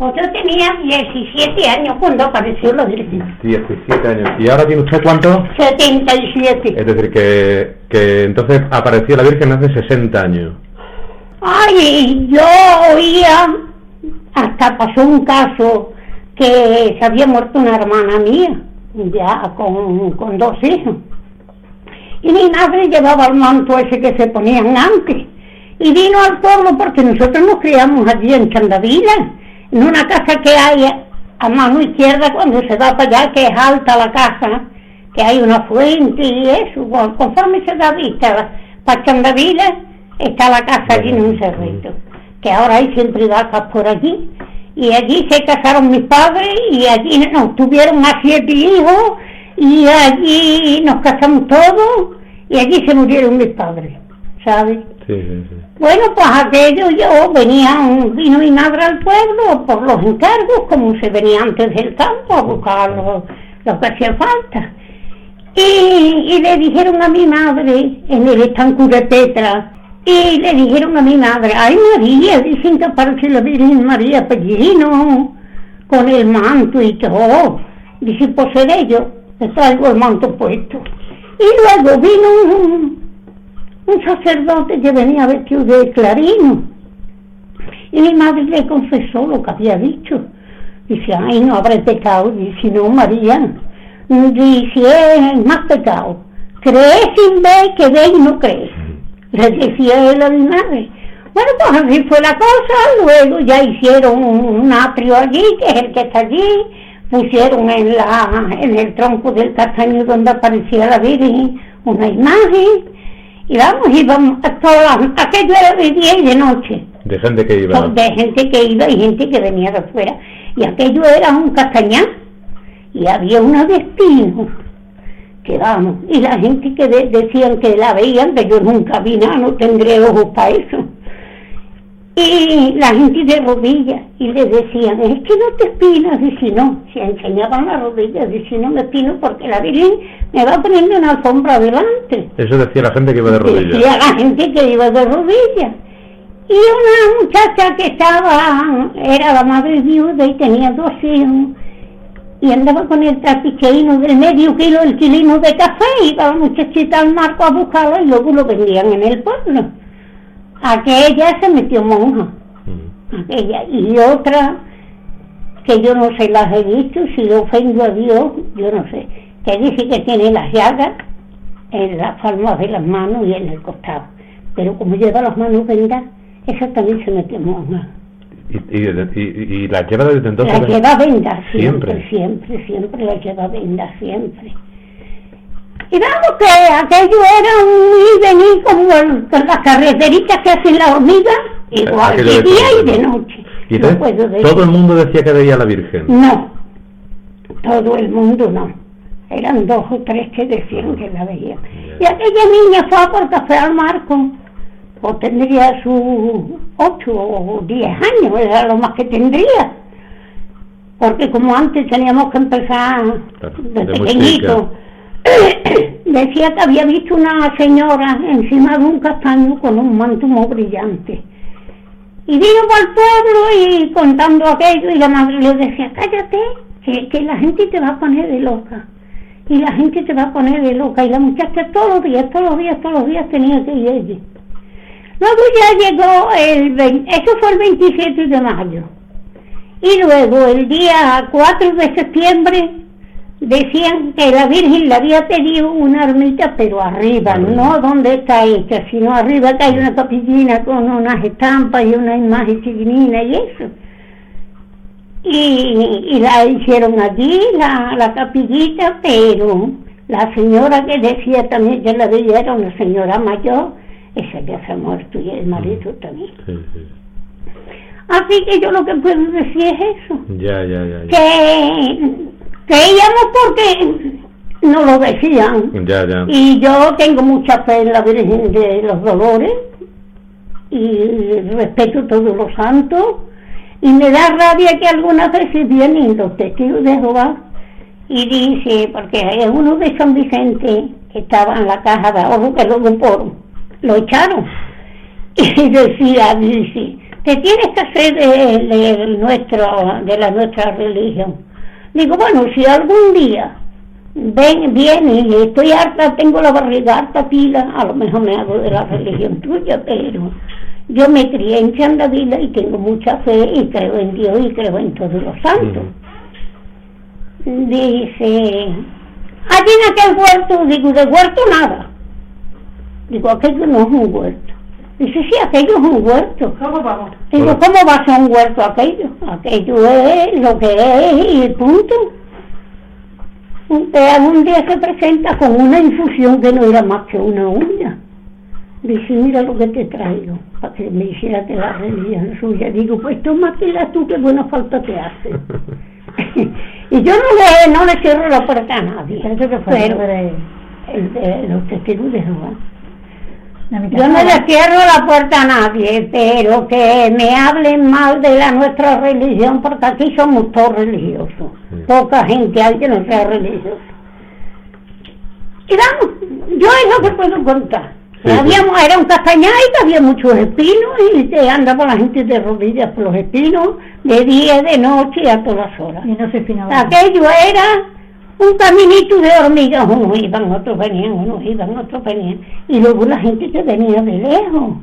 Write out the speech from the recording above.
Pues yo tenía 17 años cuando apareció la Virgen. 17 años. ¿Y ahora tiene usted cuánto? 77. Es decir, que entonces apareció la Virgen hace 60 años. Ay, yo oía, hasta pasó un caso que se había muerto una hermana mía, ya con 2 hijos. Y mi madre llevaba el manto ese que se ponían antes. Y vino al pueblo porque nosotros nos criamos allí en Chandavila, en una casa que hay a mano izquierda cuando se va para allá, que es alta la casa, que hay una fuente y eso. Bueno, conforme se da vista para Chandavila, está la casa allí en un cerrito, que ahora hay siempre vacas por allí. Y allí se casaron mis padres y allí nos tuvieron a 7 hijos y allí nos casamos todos y allí se murieron mis padres, ¿sabes? Sí. Bueno, pues aquello vino mi madre al pueblo por los encargos, como se venía antes del campo a buscar lo que hacía falta. Y le dijeron a mi madre, en el estanco de Petra, y le dijeron a mi madre, ay María, dicen que aparece la Virgen María Pellino, con el manto y todo. Dice, pues seré yo, le traigo el manto puesto. Y luego vino un sacerdote que venía vestido de clarino. Y mi madre le confesó lo que había dicho. Dice, ay, no habré pecado. Dice, no, María. Dice, es más pecado. Crees sin ver que ve y no crees. Le decía él a mi madre. Bueno, pues así fue la cosa. Luego ya hicieron un atrio allí, que es el que está allí. Pusieron en el tronco del castaño donde aparecía la Virgen una imagen. Y íbamos a todas, aquello era de día y de noche. De gente que iba. De gente que iba y gente que venía de afuera. Y aquello era un castañar. Y había una de espinos. Que vamos, y la gente que decían que la veían, que yo nunca vi nada, no tendré ojos para eso. Y la gente de rodillas, y le decían, es que no te espinas, dice no, se enseñaban las rodillas, dice no me espino porque la Virgen me va poniendo una alfombra delante. Eso decía la gente que iba de rodillas. Decía la gente que iba de rodillas. Y una muchacha que era la madre viuda y tenía 2 hijos, y andaba con el trapicheíno del medio kilo, el kilino de café, y iba la muchachita al marco a buscarlo y luego lo vendían en el pueblo. Aquella se metió monja, aquella, y otra que yo no sé, las he visto, si le ofendo a Dios, yo no sé, que dice que tiene las llagas en las palmas de las manos y en el costado, pero como lleva las manos vendadas, esa también se metió monja. ¿Y la lleva desde entonces? La lleva vendas siempre la lleva vendas siempre. Y vamos que aquello era un ir y venir como con las carreteritas que hacen la hormiga, igual de día y de noche. ¿Y entonces, todo el mundo decía que veía a la Virgen? No, todo el mundo no. Eran 2 o 3 que decían que la veían. Y aquella niña fue a por café al marco. O tendría sus 8 o 10 años, era lo más que tendría. Porque como antes teníamos que empezar de pequeñito. Decía que había visto una señora encima de un castaño con un manto muy brillante. Y vino para el pueblo y contando aquello, y la madre le decía, cállate, que la gente te va a poner de loca. Y la gente te va a poner de loca. Y la muchacha todos los días tenía que ir allí. Luego ya llegó eso fue el 27 de mayo. Y luego el día 4 de septiembre decían que la Virgen le había pedido una ermita, pero arriba, no donde está hecha, sino arriba, que hay una capillina con unas estampas y una imagen chiquinina y eso. Y la hicieron allí, la capillita, pero la señora que decía también que la veía era una señora mayor. Esa ya se ha muerto y el marido también. Sí. Así que yo lo que puedo decir es eso. Ya. Que creíamos porque no lo decían. Ya. Y yo tengo mucha fe en la Virgen de los Dolores y respeto todos los santos. Y me da rabia que algunas veces vienen los testigos de Jehová y dice, porque hay uno de San Vicente que estaba en la caja de ahorro que lo echaron. Y decía, dice, te tienes que hacer de la nuestra religión. Digo, bueno, si algún día viene y estoy harta, tengo la barriga harta pila, a lo mejor me hago de la religión tuya, pero yo me crié en Chandavila y tengo mucha fe y creo en Dios y creo en todos los santos. Dice, allí en aquel huerto, digo, de huerto nada. Digo, aquello no es un huerto. Dice, sí, aquello es un huerto. ¿Cómo vamos? Digo, ¿cómo va a ser un huerto aquello? Aquello es lo que es y punto. Usted algún día se presenta con una infusión que no era más que una uña. Dice, mira lo que te traigo, para que me hicieras de la religión suya. Digo, pues tómatela tú, que buena falta te hace. Y yo no le cierro la puerta a nadie, pero los testigos de Jehová. Yo no le cierro la puerta a nadie, pero que me hablen mal de nuestra religión, porque aquí somos todos religiosos. Poca gente hay que no sea religiosa. Y vamos, yo es lo que puedo contar. Sí, Era un castañal y había muchos espinos y andaba la gente de rodillas por los espinos de día, de noche y a todas horas. Y no se espinaba. Aquello era un caminito de hormigas, unos iban, otros venían, y luego la gente que venía de lejos.